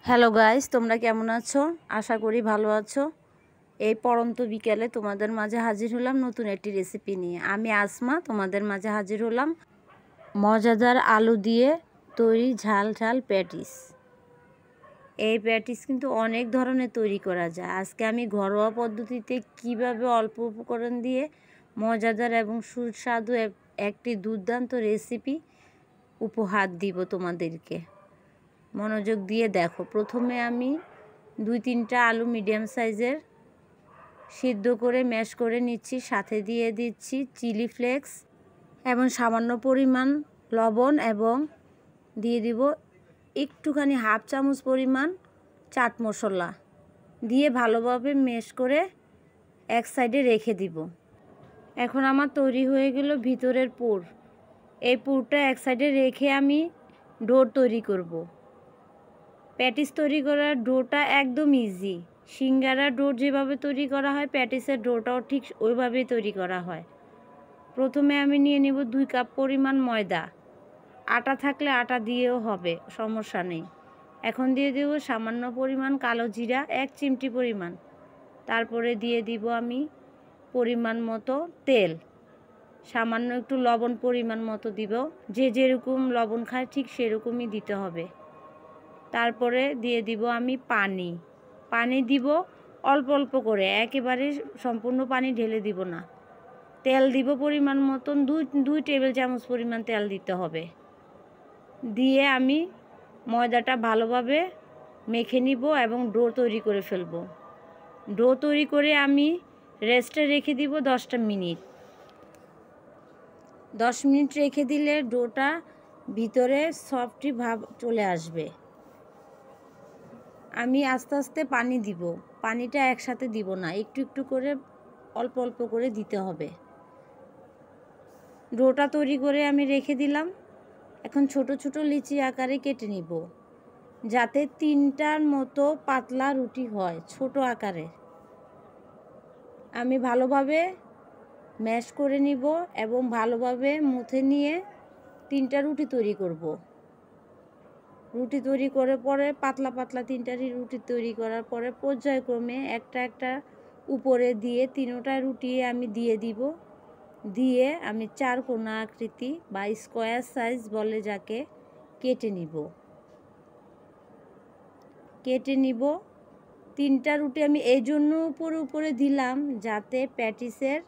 Hello guys, তোমরা কেমন আছো? আশা করি ভালো আছো। এই পড়ন্ত বিকেলে তোমাদের মাঝে হাজির হলাম নতুন একটি রেসিপি নিয়ে। আমি আসমা তোমাদের মাঝে হাজির হলাম মজাদার আলু দিয়ে তৈরি ঝাল ঝাল প্যাটিস। এই প্যাটিস কিন্তু অনেক ধরনের তৈরি করা যায়। আজকে আমি ঘরোয়া পদ্ধতিতে কিভাবে অল্প উপকরণ দিয়ে মজাদার এবং সুস্বাদু একটি দুর্দান্ত রেসিপি উপহার দিব তোমাদেরকে। মনোযোগ দিয়ে দেখো। প্রথমে আমি 2-3টা আলু মিডিয়াম সাইজের সিদ্ধ করে ম্যাশ করে নিচ্ছি। সাথে দিয়ে দিচ্ছি চিলি ফ্লেক্স এবং সামান্য পরিমাণ লবণ এবং দিয়ে দিব একটুখানি হাফ চামচ পরিমাণ চাট মশলা দিয়ে ভালোভাবে ম্যাশ করে এক সাইডে রেখে দিব। এখন আমার তৈরি হয়ে গেল ভিতরের পুর। এই পুরটা এক সাইডে রেখে আমি ডো তৈরি করব। প্যাটিস তৈরি করার ডোটা একদম ইজি। সিঙ্গারার ডো যেভাবে তৈরি করা হয় প্যাটিসের ডোটাও ঠিক ওইভাবেই তৈরি করা হয়। প্রথমে আমি নিয়ে নেব 2 কাপ পরিমাণ ময়দা। আটা থাকলে আটা দিয়েও হবে, সমস্যা নেই। এখন দিয়ে দেব সামান্য পরিমাণ কালো জিরা 1 চিমটি পরিমাণ। তারপরে দিয়ে দিব আমি পরিমাণ মতো তেল, সামান্য একটু লবণ পরিমাণ মতো দিব। যে যেরকম লবণ খায় ঠিক সেরকমই দিতে হবে। তারপরে দিয়ে দিব আমি পানি দিব অল্প অল্প করে, একেবারে সম্পূর্ণ পানি ঢেলে দিব না। তেল দিব পরিমাণ মতন, 2 টেবিল চামচ পরিমাণ তেল দিতে হবে। দিয়ে আমি ময়দাটা ভালোভাবে মেখে নিব এবং ডো তৈরি করে ফেলব। ডো তৈরি করে আমি রেস্টে রেখে দিব 10টা মিনিট। 10 মিনিট রেখে দিলে ডোটা ভিতরে সফটি ভাব চলে আসবে। আমি আস্তে আস্তে পানি দিব, পানিটা একসাথে দিব না, একটু একটু করে অল্প অল্প করে দিতে হবে। ডোটা তৈরি করে আমি রেখে দিলাম। এখন ছোট ছোট লিচি আকারে কেটে নিব, যাতে 3টার মতো পাতলা রুটি হয় ছোট আকারে। আমি ভালোভাবে ম্যাশ করে নিব এবং ভালোভাবে মুথে নিয়ে 3টা রুটি তৈরি করব। রুটি তৈরি করে পরে পাতলা পাতলা 3টারই রুটি তৈরি করার পরে পর্যায়ক্রমে একটা একটা উপরে দিয়ে 3টা রুটি আমি দিয়ে দিব। দিয়ে আমি 4 কোনা আকৃতি বা স্কোয়ার সাইজ বলে যাকে কেটে নিব। 3টা রুটি আমি এই জন্য উপরে উপরে দিলাম যাতে প্যাটিসের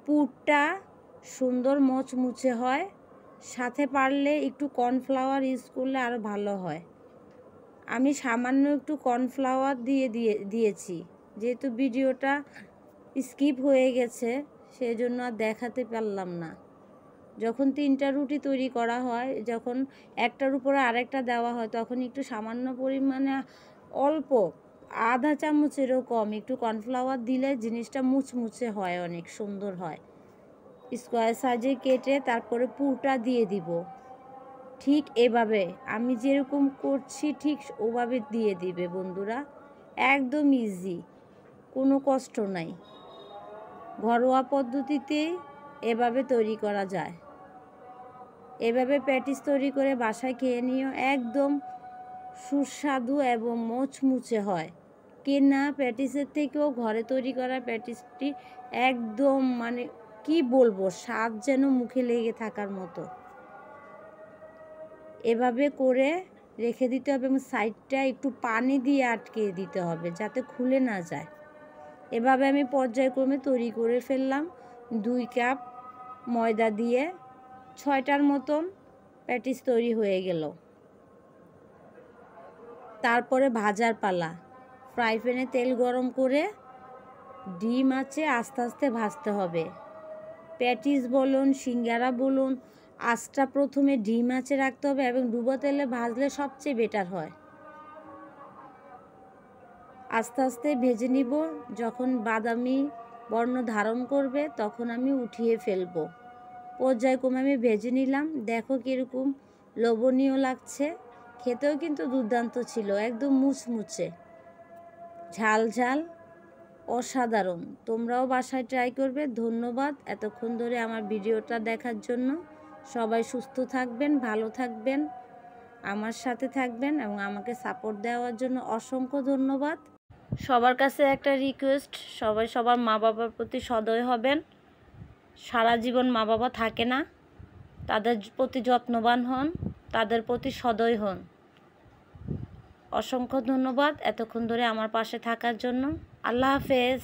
পুরটা সুন্দর মুচমুচে হয়। সাথে পারলে একটু কর্নফ্লাওয়ার ইউজ করলে আরও ভালো হয়। আমি সামান্য একটু কর্নফ্লাওয়ার দিয়েছি, যেহেতু ভিডিওটা স্কিপ হয়ে গেছে সেজন্য আর দেখাতে পারলাম না। যখন 3টা রুটি তৈরি করা হয়, যখন একটার উপরে আরেকটা দেওয়া হয়, তখন একটু সামান্য পরিমাণে অল্প আধা চামচেরও কম একটু কর্নফ্লাওয়ার দিলে জিনিসটা মুচমুচে হয়, অনেক সুন্দর হয়। স্কোয়ার সাইজে কেটে তারপরে পুরটা দিয়ে দিব। ঠিক এভাবে আমি যেরকম করছি ঠিক ওভাবে দিয়ে দিবে বন্ধুরা। একদম ইজি, কোনো কষ্ট নাই। ঘরোয়া পদ্ধতিতে এভাবে তৈরি করা যায়। এভাবে প্যাটিস তৈরি করে বাসায় খেয়ে নিও, একদম সুস্বাদু এবং মুচমুচে হয়। কেনা প্যাটিসের থেকেও ঘরে তৈরি করা প্যাটিসটি একদম মানে কি বলবো, স্বাদ যেন মুখে লেগে থাকার মতো। এভাবে করে রেখে দিতে হবে এবং সাইডটা একটু পানি দিয়ে আটকে দিতে হবে যাতে খুলে না যায়। এভাবে আমি পর্যায়ক্রমে তৈরি করে ফেললাম। 2 কাপ ময়দা দিয়ে 6টার মতন প্যাটিস তৈরি হয়ে গেল। তারপরে ভাজার পালা। ফ্রাই প্যানে তেল গরম করে ডিম আঁচে আস্তে আস্তে ভাজতে হবে। প্যাটিস বলুন সিঙ্গারা বলুন, আঁচটা প্রথমে ডিম আঁচে রাখতে হবে এবং ডুবো তেলে ভাজলে সবচেয়ে বেটার হয়। আস্তে আস্তে ভেজে নিব। যখন বাদামি বর্ণ ধারণ করবে তখন আমি উঠিয়ে ফেলব। পর্যায়ক্রমে আমি ভেজে নিলাম। দেখো কীরকম লোভনীয় লাগছে, খেতেও কিন্তু দুর্দান্ত ছিল, একদম মুচমুচে ঝাল ঝাল অসাধারণ। তোমরাও বাসায় ট্রাই করবে। ধন্যবাদ এতক্ষণ ধরে আমার ভিডিওটা দেখার জন্য। সবাই সুস্থ থাকবেন, ভালো থাকবেন। আমার সাথে থাকবেন এবং আমাকে সাপোর্ট দেওয়ার জন্য অসংখ্য ধন্যবাদ। সবার কাছে একটা রিকোয়েস্ট, সবাই সবার মা বাবার প্রতি সদয় হবেন। সারা জীবন মা বাবা থাকে না, তাদের প্রতি যত্নবান হন, তাদের প্রতি সদয় হন। অসংখ্য ধন্যবাদ এতক্ষণ ধরে আমার পাশে থাকার জন্য। আল্লাহ হাফেজ।